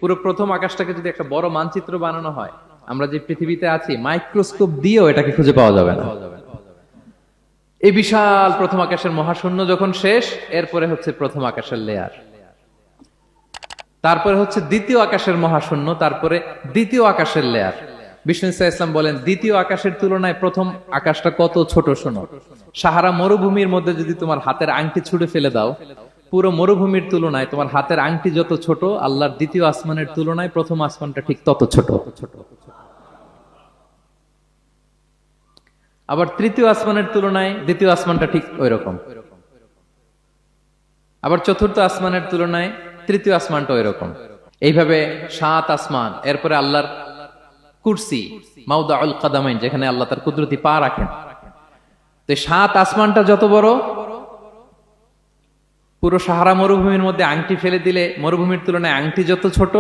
পুরো প্রথম আকাশটাকে যদি একটা বড় মানচিত্র বানানো হয়, আমরা যে পৃথিবীতে আছি মাইক্রোস্কোপ দিয়েও এটাকে খুঁজে পাওয়া যাবে না। এই বিশাল প্রথম আকাশের মহাশূন্য যখন শেষ, এরপরে হচ্ছে প্রথম আকাশের লেয়ার, তারপরে হচ্ছে দ্বিতীয় আকাশের মহাশূন্য, তারপরে দ্বিতীয় আকাশের লেয়ার। বিষ্ণু ইসা ইসলাম বলেন দ্বিতীয় আকাশের তুলনায় প্রথম আকাশটা কত ছোট শোনো। সাহারা মরুভূমির মধ্যে যদি তোমার হাতের আংটি ছুঁড়ে ফেলে দাও, পুরো মরুভূমির তুলনায় তোমার হাতের আংটি যত ছোট, আল্লাহর দ্বিতীয় আসমানের তুলনায় প্রথম আসমানটা ঠিক তত ছোট। আবার তৃতীয় আসমানের তুলনায় দ্বিতীয় আসমানটা ঠিক ওই রকম। আবার চতুর্থ আসমানের তুলনায় তৃতীয় আসমানটা ওই রকম। এইভাবে 7 আসমান, এরপরে আল্লাহর কুরসি, মাউদাউল কাদামাইন, যেখানে আল্লাহ তার কুদরতি পা রাখেন। তো 7 আসমানটা যত বড়, পুরো সাহারা মরুভূমির মধ্যে আংটি ফেলে দিলে মরুভূমির তুলনায় আংটি যত ছোট,